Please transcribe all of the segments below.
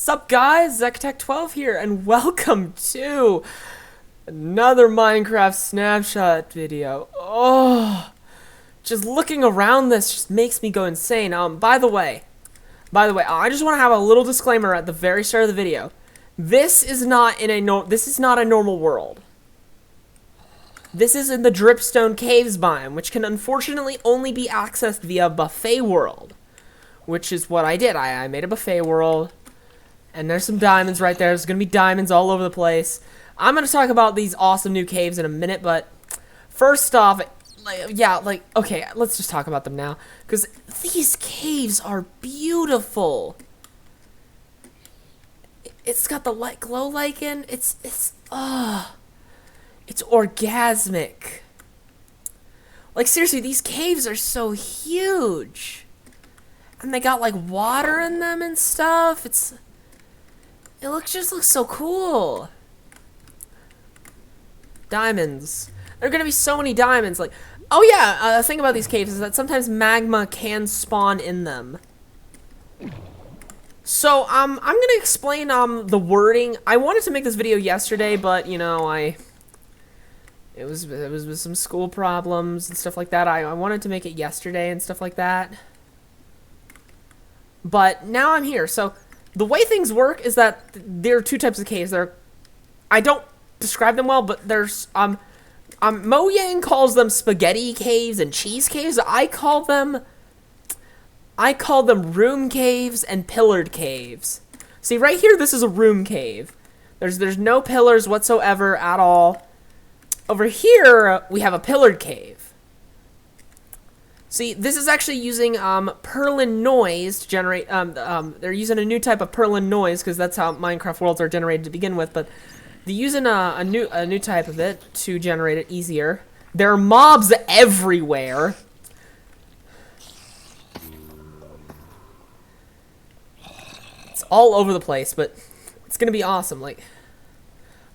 Sup guys, ZecTech12 here, and welcome to another Minecraft snapshot video. Oh, just looking around this just makes me go insane. By the way, I just want to have a little disclaimer at the very start of the video. This is not a normal world. This is in the Dripstone Caves biome, which can unfortunately only be accessed via buffet world, which is what I did. I made a buffet world. And there's some diamonds right there. There's going to be diamonds all over the place. I'm going to talk about these awesome new caves in a minute, but first off, okay, let's just talk about them now. Because these caves are beautiful. It's got the light glow lichen. It's orgasmic. Like, seriously, these caves are so huge. And they got, like, water in them and stuff. It just looks so cool. Diamonds. There are gonna be so many diamonds. Like, oh yeah, the thing about these caves is that sometimes magma can spawn in them. So, I'm gonna explain, the wording. I wanted to make this video yesterday, but, you know, it was with some school problems and stuff like that. I wanted to make it yesterday and stuff like that. But now I'm here, so the way things work is that there are two types of caves. I don't describe them well, but there's Mojang calls them spaghetti caves and cheese caves. I call them room caves and pillared caves. See, right here, this is a room cave. There's no pillars whatsoever at all. Over here, we have a pillared cave. See, this is actually using Perlin noise to generate. They're using a new type of Perlin noise because that's how Minecraft worlds are generated to begin with. But they're using a new type of it to generate it easier. There are mobs everywhere. It's all over the place, but it's gonna be awesome. Like,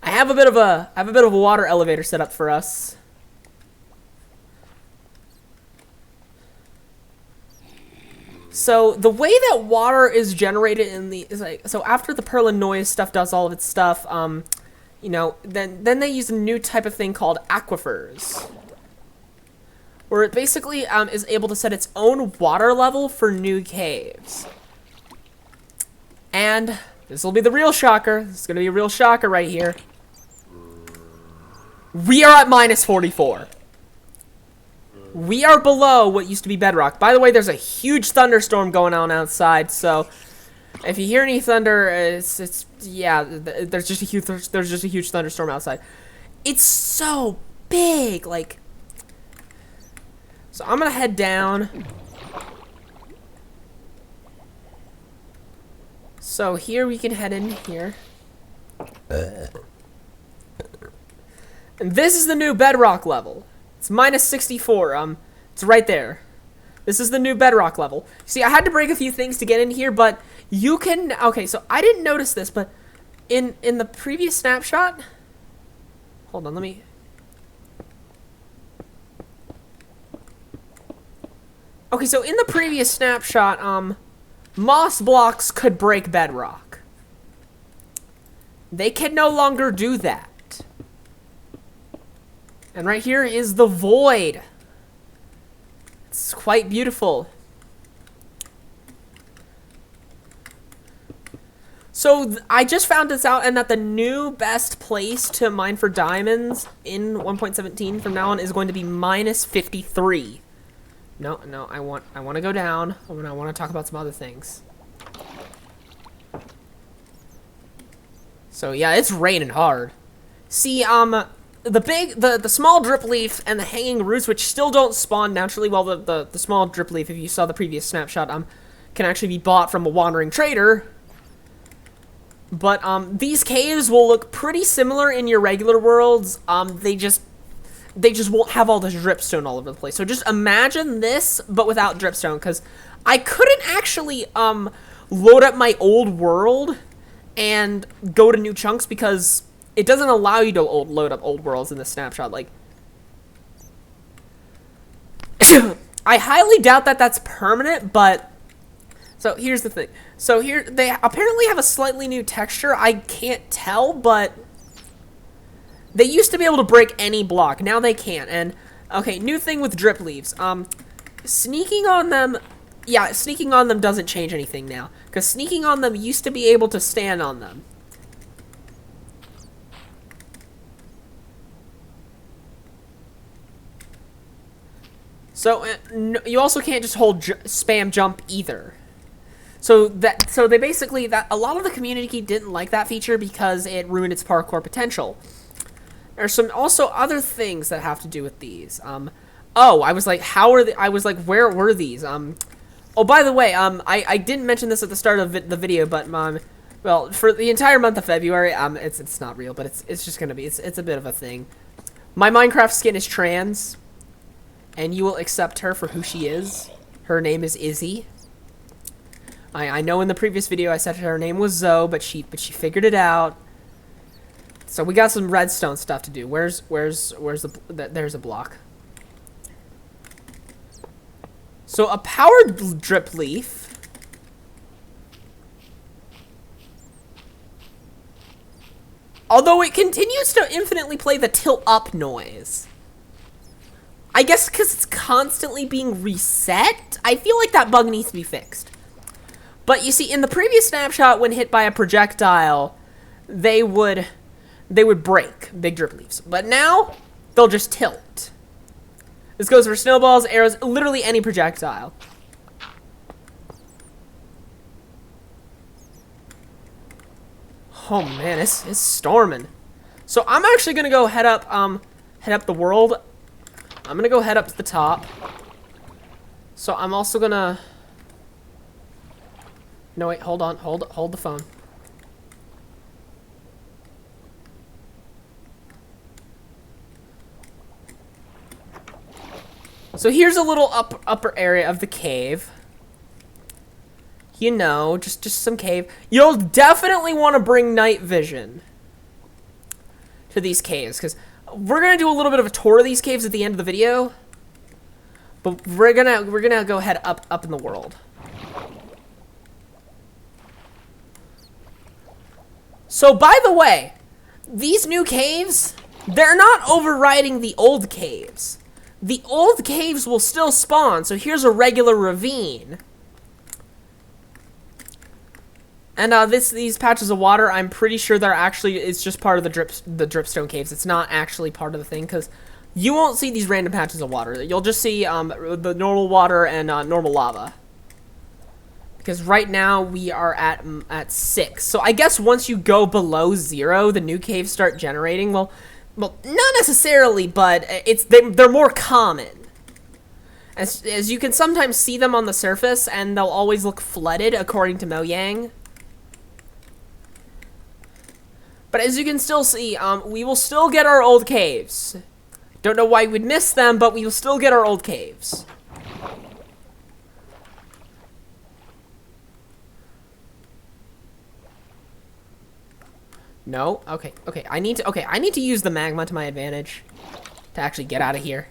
I have a bit of a water elevator set up for us. So the way that water is generated so after the Perlin noise stuff does all of its stuff, you know, then they use a new type of thing called aquifers, where it basically is able to set its own water level for new caves. And this will be the real shocker. This is gonna be a real shocker right here. We are at -44. We are below what used to be bedrock. By the way, there's a huge thunderstorm going on outside, so if you hear any thunder, there's just a huge thunderstorm outside. It's so big, like. So I'm gonna head down. So here we can head in here. And this is the new bedrock level. It's -64. It's right there. This is the new bedrock level. See, I had to break a few things to get in here, but you can. Okay, so I didn't notice this, but in the previous snapshot. Hold on, let me. Okay, so in the previous snapshot, moss blocks could break bedrock. They can no longer do that. And right here is the void. It's quite beautiful. So I just found this out, and that the new best place to mine for diamonds in 1.17 from now on is going to be -53. No, I want to go down. I want to talk about some other things. So yeah, it's raining hard. See, the small drip leaf and the hanging roots, which still don't spawn naturally, well, the small drip leaf, if you saw the previous snapshot, can actually be bought from a wandering trader. But these caves will look pretty similar in your regular worlds. They just won't have all this dripstone all over the place. So just imagine this, but without dripstone, because I couldn't actually load up my old world and go to new chunks because it doesn't allow you to load up old worlds in the snapshot. Like, I highly doubt that that's permanent, but So here's the thing. So here, they apparently have a slightly new texture. I can't tell, but they used to be able to break any block. Now they can't. And, okay, new thing with drip leaves. Sneaking on them, yeah, sneaking on them doesn't change anything now. Because sneaking on them used to be able to stand on them. So, you also can't just hold spam jump either. So they basically, a lot of the community didn't like that feature because it ruined its parkour potential. There's some also other things that have to do with these. Oh, I was like, where were these? Oh, by the way, I didn't mention this at the start of the video, but well, for the entire month of February, it's not real, but it's just gonna be, it's a bit of a thing. My Minecraft skin is trans, and you will accept her for who she is. Her name is Izzy. I know in the previous video I said her name was Zoe, but she figured it out. So we got some redstone stuff to do. Where's there's a block. So a powered drip leaf. Although it continues to infinitely play the tilt up noise. I guess because it's constantly being reset. I feel like that bug needs to be fixed. But you see, in the previous snapshot, when hit by a projectile, they would break, big drip leaves. But now, they'll just tilt. This goes for snowballs, arrows, literally any projectile. Oh man, it's storming. So I'm actually gonna go head up the world. I'm gonna go head up to the top. So I'm also gonna... No, wait, hold on. Hold the phone. So here's a little upper area of the cave. You know, just some cave. You'll definitely want to bring night vision to these caves, because we're gonna do a little bit of a tour of these caves at the end of the video. But we're gonna go head up in the world. So, by the way, these new caves, they're not overriding the old caves. The old caves will still spawn, so here's a regular ravine. And these patches of water, I'm pretty sure they're actually, it's just part of the dripstone caves. It's not actually part of the thing, because you won't see these random patches of water. You'll just see the normal water and normal lava. Because right now we are at 6. So I guess once you go below 0, the new caves start generating. Well, not necessarily, but they're more common. As you can sometimes see them on the surface, and they'll always look flooded, according to Mojang. But as you can still see, we will still get our old caves. Don't know why we'd miss them, but we will still get our old caves. No? Okay. I need to use the magma to my advantage to actually get out of here.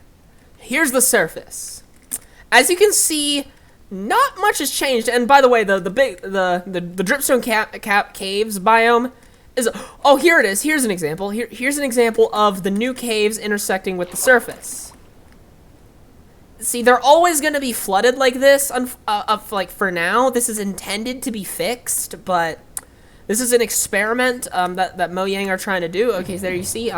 Here's the surface. As you can see, not much has changed. And by the way, the dripstone caves biome is, oh, here it is. Here's an example. Here's an example of the new caves intersecting with the surface. See, they're always going to be flooded like this. Like for now, this is intended to be fixed, but this is an experiment that Mojang are trying to do. Okay, so there you see,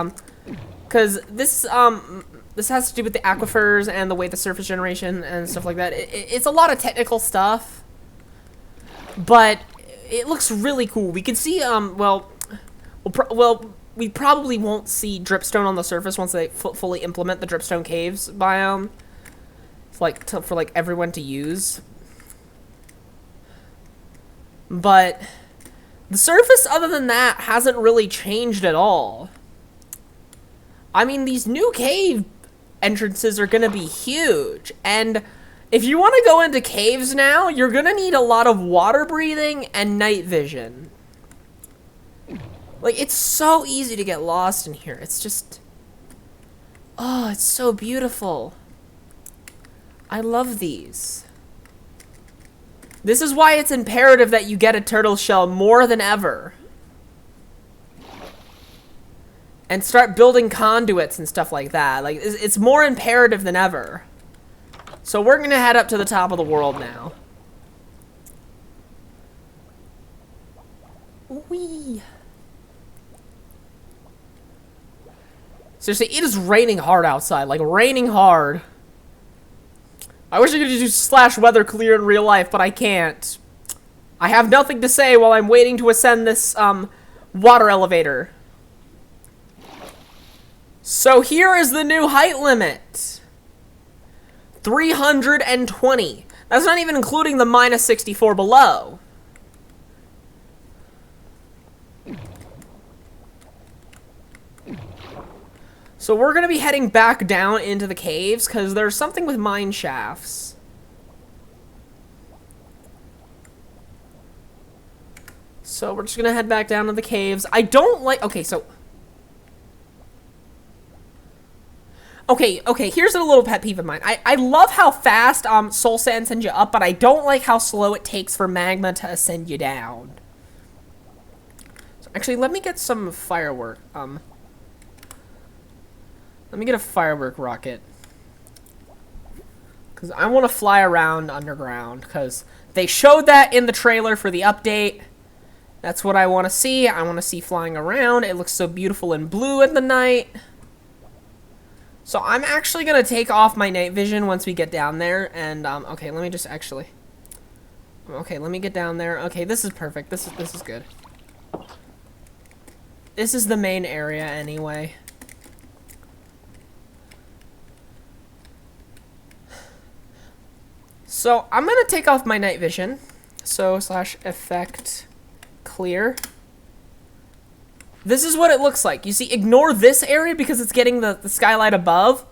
because this has to do with the aquifers and the way the surface generation and stuff like that. It's a lot of technical stuff, but it looks really cool. We can see, we probably won't see dripstone on the surface once they fully implement the dripstone caves biome. It's like for like everyone to use, but the surface, other than that, hasn't really changed at all. I mean, these new cave entrances are gonna be huge, and if you want to go into caves now, you're gonna need a lot of water breathing and night vision. Like, it's so easy to get lost in here. It's just, oh, it's so beautiful. I love these. This is why it's imperative that you get a turtle shell more than ever. And start building conduits and stuff like that. Like, it's more imperative than ever. So we're gonna head up to the top of the world now. Whee! Seriously, it is raining hard outside. Like, raining hard. I wish I could just do /weather clear in real life, but I can't. I have nothing to say while I'm waiting to ascend this, water elevator. So here is the new height limit. 320. That's not even including the -64 below. So we're going to be heading back down into the caves because there's something with mine shafts. So we're just going to head back down to the caves. I don't like... Okay, so... Okay, here's a little pet peeve of mine. I love how fast soul sand sends you up, but I don't like how slow it takes for magma to ascend you down. So actually, let me get some firework. Let me get a firework rocket. Because I want to fly around underground. Because they showed that in the trailer for the update. That's what I want to see. I want to see flying around. It looks so beautiful and blue at the night. So I'm actually going to take off my night vision once we get down there. And, okay, let me just actually... Okay, let me get down there. Okay, this is perfect. This is good. This is the main area anyway. So I'm going to take off my night vision. So /effect clear. This is what it looks like. You see, ignore this area because it's getting the skylight above.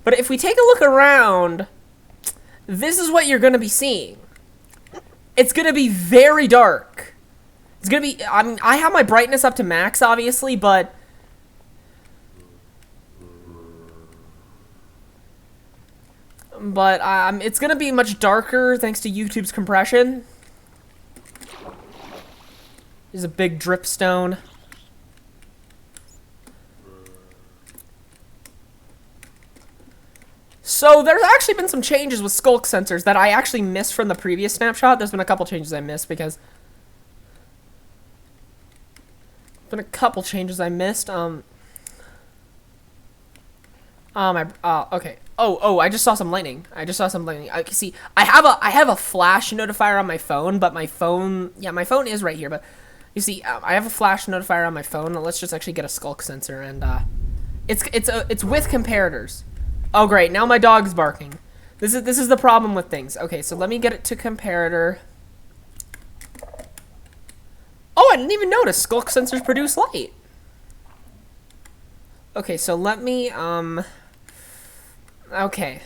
But if we take a look around, this is what you're going to be seeing. It's going to be very dark. It's going to be, I mean, I have my brightness up to max, obviously, but... it's going to be much darker thanks to YouTube's compression. There's a big dripstone. So there's actually been some changes with skulk sensors that I actually missed from the previous snapshot. There's been a couple changes I missed because... okay. Oh, I just saw some lightning. I see, I have a flash notifier on my phone, but my phone, yeah, my phone is right here, but you see, I have a flash notifier on my phone. Let's just actually get a skulk sensor, and it's with comparators. Oh great, now my dog's barking. This is the problem with things. Okay, so let me get it to comparator. Oh, I didn't even notice skulk sensors produce light. Okay, so let me okay.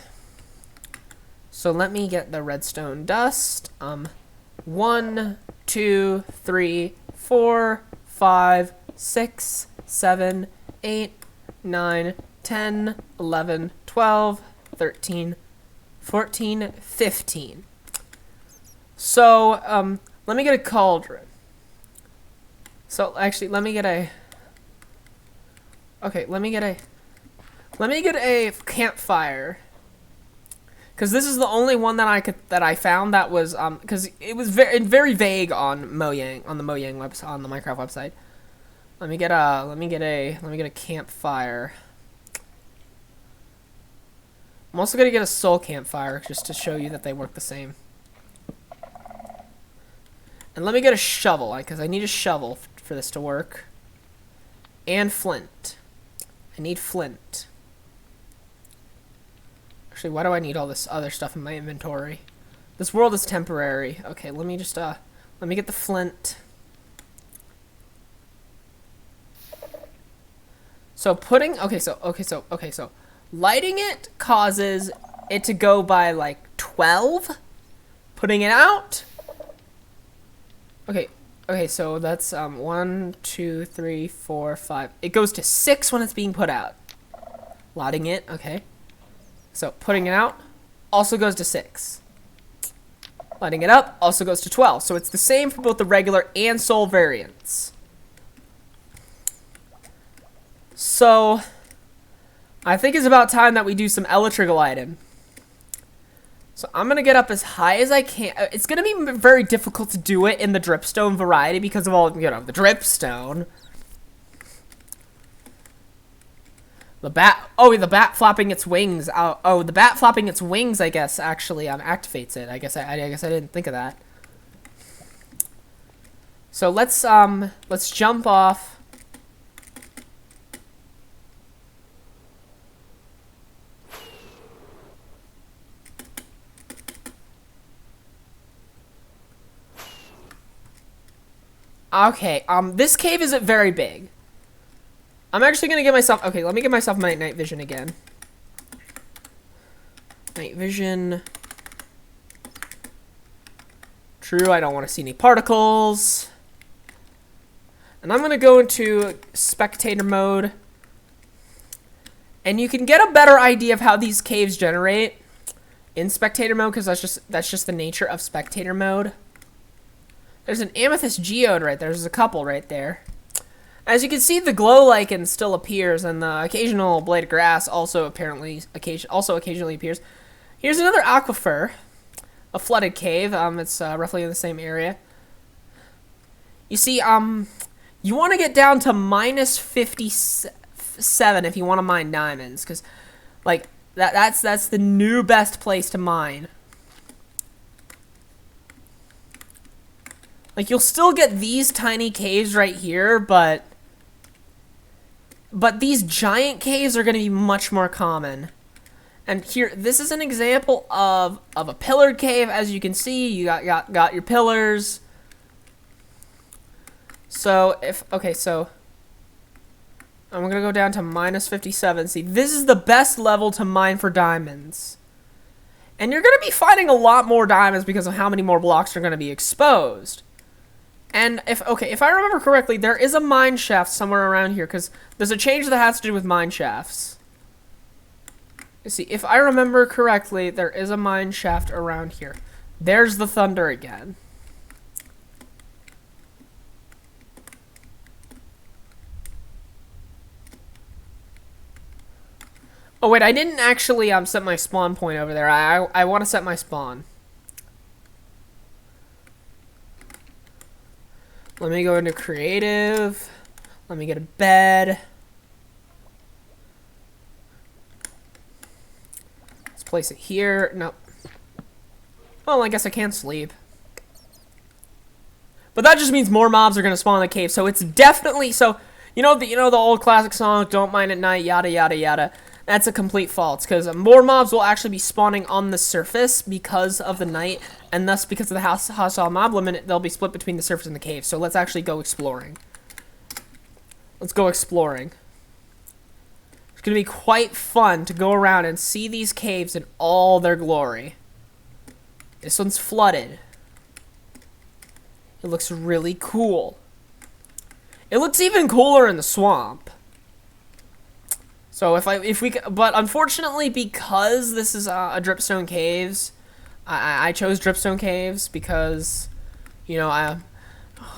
So let me get the redstone dust. 1, 2, 3, 4, 5, 6, 7, 8, 9, 10, 11, 12, 13, 14, 15. So, let me get a cauldron. So, actually, let me get a... Okay, let me get a campfire. Because this is the only one that I found that was, because it was very vague on Mojang, on the website, on the Minecraft website. Let me get a campfire. I'm also gonna get a soul campfire just to show you that they work the same. And let me get a shovel, because I need a shovel for this to work. And flint. I need flint. Actually, why do I need all this other stuff in my inventory? This world is temporary. Okay, let me just, let me get the flint. So so lighting it causes it to go by like 12. Putting it out. Okay, so that's 1, 2, 3, 4, 5. It goes to 6 when it's being put out. Lighting it, okay. So putting it out also goes to 6. Lighting it up also goes to 12. So it's the same for both the regular and soul variants. So I think it's about time that we do some elytra gliding. So I'm going to get up as high as I can. It's going to be very difficult to do it in the dripstone variety because of all, you know, the dripstone. The bat flapping its wings. The bat flapping its wings, I guess, actually activates it. I guess I didn't think of that. So let's jump off. Okay, this cave isn't very big. I'm actually gonna give myself, okay, let me give myself my night vision again. Night vision. True, I don't want to see any particles. And I'm gonna go into spectator mode. And you can get a better idea of how these caves generate in spectator mode, because that's just the nature of spectator mode. There's an amethyst geode right there. There's a couple right there. As you can see, the glow lichen still appears, and the occasional blade of grass also occasionally appears. Here's another aquifer, a flooded cave. It's roughly in the same area. You see, you want to get down to minus 57 if you want to mine diamonds, because like that's the new best place to mine. Like, you'll still get these tiny caves right here, but these giant caves are going to be much more common. And here, this is an example of a pillared cave. As you can see, you got your pillars. So, so I'm going to go down to minus 57. See, this is the best level to mine for diamonds. And you're going to be finding a lot more diamonds because of how many more blocks are going to be exposed. And if I remember correctly, there is a mine shaft somewhere around here, because there's a change that has to do with mine shafts. You see, if I remember correctly, there is a mine shaft around here. There's the thunder again. Oh wait, I didn't actually set my spawn point over there. I want to set my spawn. Let me go into creative. Let me get a bed. Let's place it here. Nope. Well, I guess I can't sleep. But that just means more mobs are gonna spawn in the cave. So it's definitely you know the old classic song, "Don't mine at night," yada yada yada. That's a complete false, because more mobs will actually be spawning on the surface because of the night, and thus because of the hostile mob limit, they'll be split between the surface and the cave. So let's actually go exploring. Let's go exploring. It's going to be quite fun to go around and see these caves in all their glory. This one's flooded. It looks really cool. It looks even cooler in the swamp. So but unfortunately, because this is a dripstone caves, I chose dripstone caves because, you know,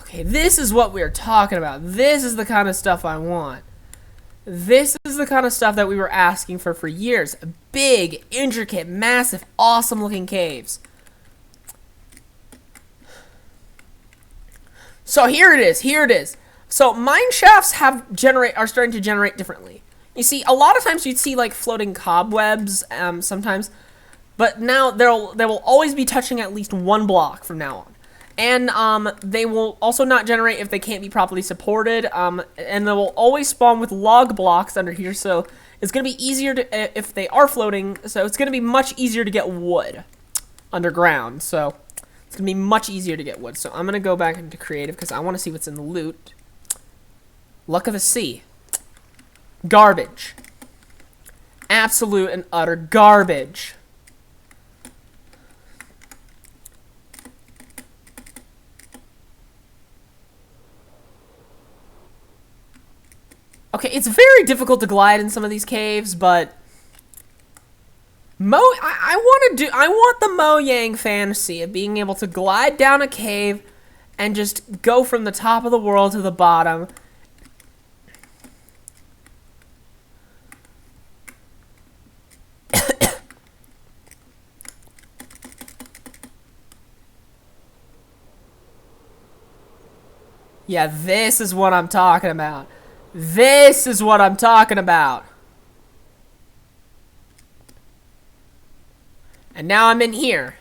okay, this is what we're talking about. This is the kind of stuff I want. This is the kind of stuff that we were asking for years. Big, intricate, massive, awesome looking caves. So here it is. So mine shafts are starting to generate differently. You see, a lot of times you'd see like floating cobwebs sometimes, but now they will always be touching at least one block from now on. And they will also not generate if they can't be properly supported, and they will always spawn with log blocks under here, so it's going to be easier to, if they are floating, so it's going to be much easier to get wood underground, so it's going to be much easier to get wood. So I'm going to go back into creative because I want to see what's in the loot. Luck of the Sea. Garbage. Absolute and utter garbage. Okay, it's very difficult to glide in some of these caves, but I want the Mojang fantasy of being able to glide down a cave and just go from the top of the world to the bottom. Yeah, this is what I'm talking about. This is what I'm talking about. And now I'm in here.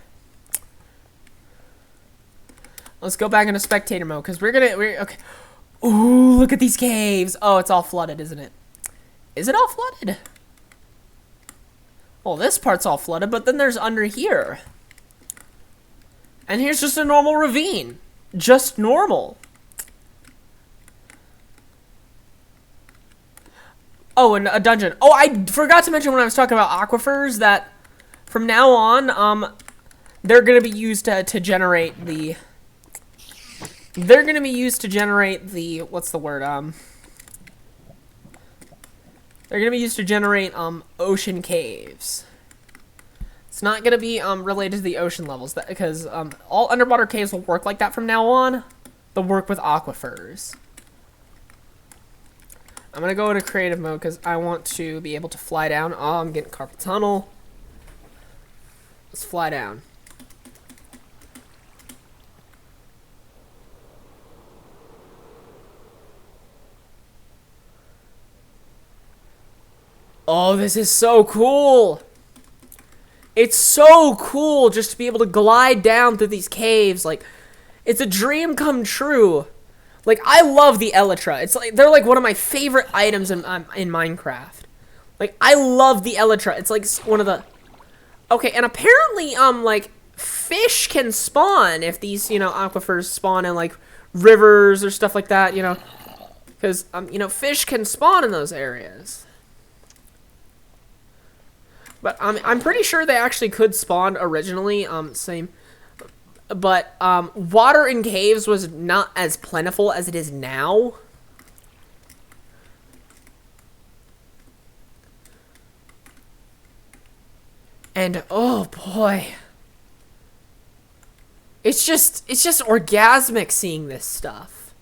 Let's go back into spectator mode, because okay. Ooh, look at these caves. Oh, it's all flooded, isn't it? Is it all flooded? Well, this part's all flooded, but then there's under here. And here's just a normal ravine. Just normal. Oh, and a dungeon. Oh, I forgot to mention when I was talking about aquifers that from now on, they're going to be used to generate the... They're going to be used to generate the... What's the word? They're going to be used to generate, ocean caves. It's not going to be, related to the ocean levels, because, all underwater caves will work like that from now on. They'll work with aquifers. I'm going to go into creative mode because I want to be able to fly down. Oh, I'm getting carpal tunnel. Let's fly down. Oh, this is so cool. It's so cool just to be able to glide down through these caves. Like, it's a dream come true. Like, I love the elytra. It's like they're like one of my favorite items in Minecraft. Like, I love the elytra. It's like one of the... Okay, and apparently, like, fish can spawn if these, you know, aquifers spawn in, like, rivers or stuff like that, you know. Because, you know, fish can spawn in those areas. But, I'm pretty sure they actually could spawn originally, same... But, water in caves was not as plentiful as it is now. And, oh boy. It's just orgasmic seeing this stuff.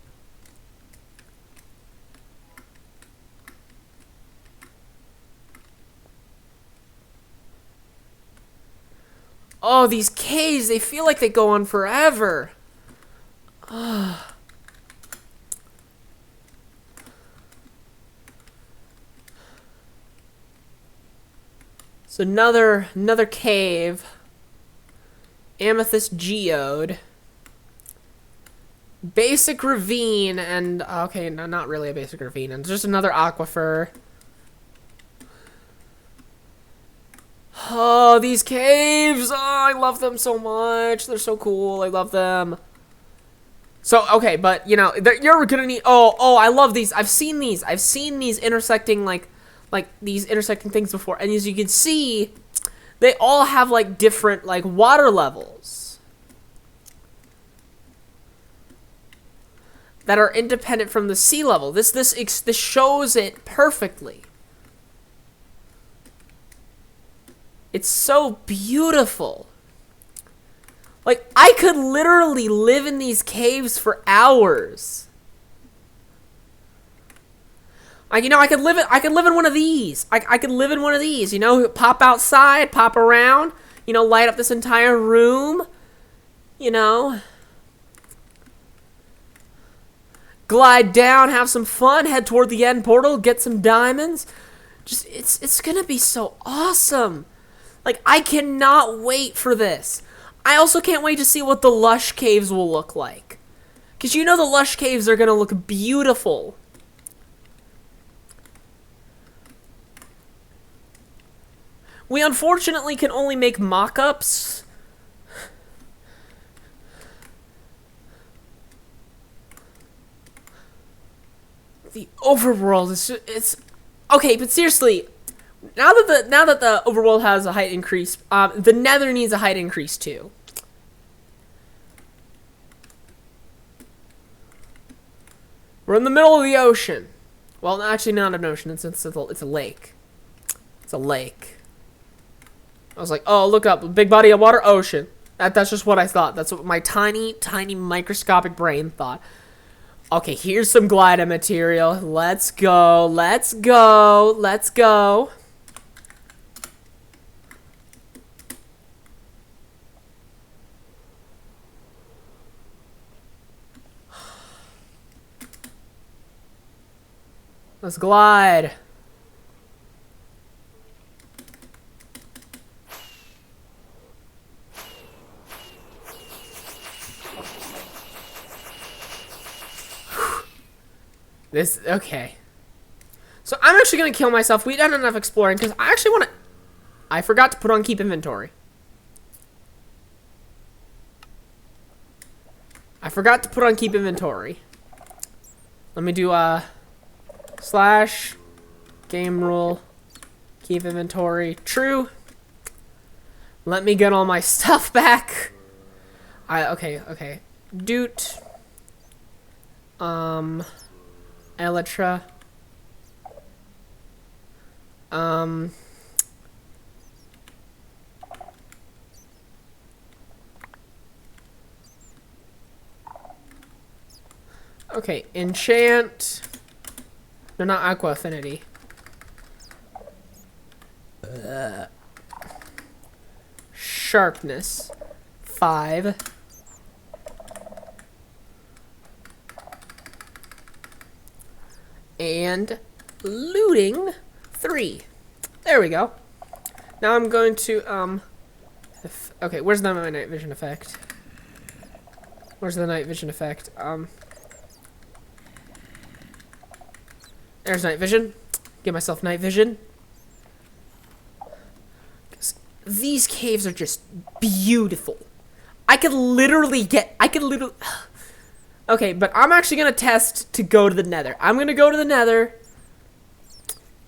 Oh, these caves, they feel like they go on forever. Ugh. So another cave. Amethyst geode. Basic ravine and okay, no, not really a basic ravine, and just another aquifer. Oh, these caves! Oh, I love them so much. They're so cool. I love them. So, okay, but, you know, you're gonna need... Oh, I love these. I've seen these. I've seen these intersecting, like these intersecting things before. And as you can see, they all have, like, different, like, water levels that are independent from the sea level. This shows it perfectly. It's so beautiful. Like, I could literally live in these caves for hours. Like, you know, I could live in one of these. I could live in one of these, you know, pop outside, pop around, you know, light up this entire room, you know. Glide down, have some fun, head toward the end portal, get some diamonds. Just, it's gonna be so awesome. Like, I cannot wait for this. I also can't wait to see what the lush caves will look like. Because you know the lush caves are going to look beautiful. We unfortunately can only make mock-ups. The overworld is just, it's... Okay, but seriously... Now that the overworld has a height increase, the nether needs a height increase too. We're in the middle of the ocean. Well, actually not an ocean, it's a lake. It's a lake. I was like, oh, look up, big body of water, ocean. That's just what I thought. That's what my tiny, tiny microscopic brain thought. Okay, here's some glider material. Let's go, let's go, let's go. Let's glide. Okay. So I'm actually gonna kill myself. We done enough exploring because I actually want to. I forgot to put on keep inventory. I forgot to put on keep inventory. Let me do slash game rule keep inventory true. Let me get all my stuff back. Okay. Doot. Elytra. Okay, enchant. No, not aqua affinity. Sharpness 5. And looting 3. There we go. Now I'm going to okay, where's my night vision effect? Where's the night vision effect? There's night vision. Give myself night vision. These caves are just beautiful. I could literally okay, but I'm actually gonna test to go to the nether. I'm gonna go to the nether.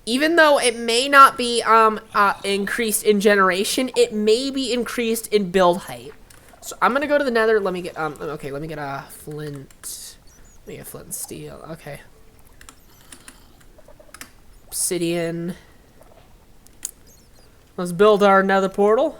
Even though it may not be increased in generation, it may be increased in build height. So I'm gonna go to the nether. Let me get okay, let me get a flint. Let me get flint and steel. Okay. Obsidian. Let's build our nether portal.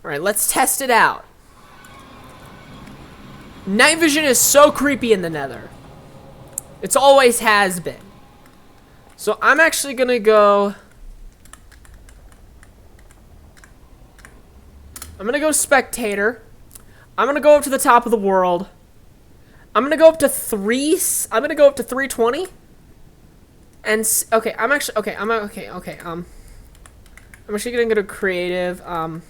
Alright, let's test it out. Night vision is so creepy in the nether. It's always has been. So I'm actually gonna go... I'm gonna go spectator. I'm gonna go up to the top of the world. I'm gonna go up to 320. And okay, I'm actually I'm actually gonna go to creative. I'm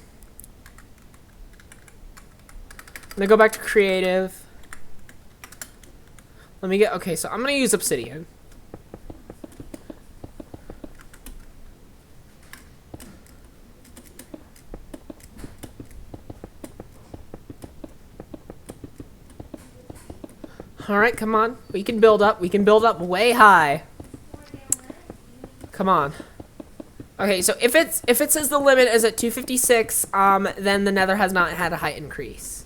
gonna go back to creative. Let me get okay. So I'm gonna use obsidian. Alright, come on. We can build up. We can build up way high. Come on. Okay, so if it says the limit is at 256, then the nether has not had a height increase.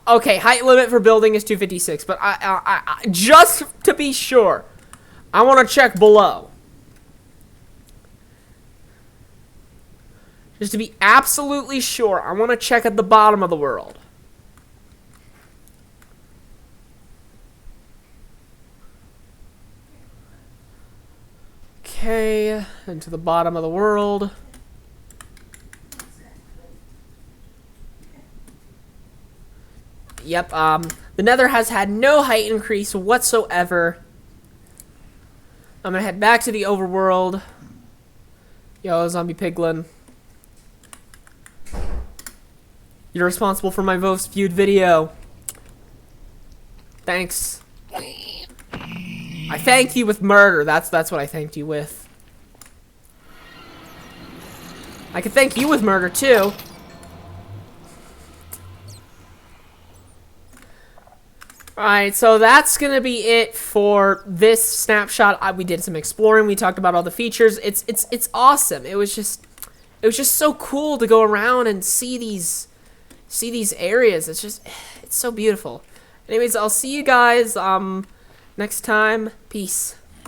Okay, height limit for building is 256, but I just to be sure, I want to check below. Just to be absolutely sure, I want to check at the bottom of the world. Okay, into the bottom of the world. Yep, the nether has had no height increase whatsoever. I'm gonna head back to the overworld. Yo, zombie piglin. You're responsible for my most viewed video. Thanks. I thanked you with murder. That's what I thanked you with. I could thank you with murder too. Alright, so that's gonna be it for this snapshot. We did some exploring, we talked about all the features. It's awesome. It was just so cool to go around and see these areas. It's so beautiful. Anyways, I'll see you guys next time. Peace.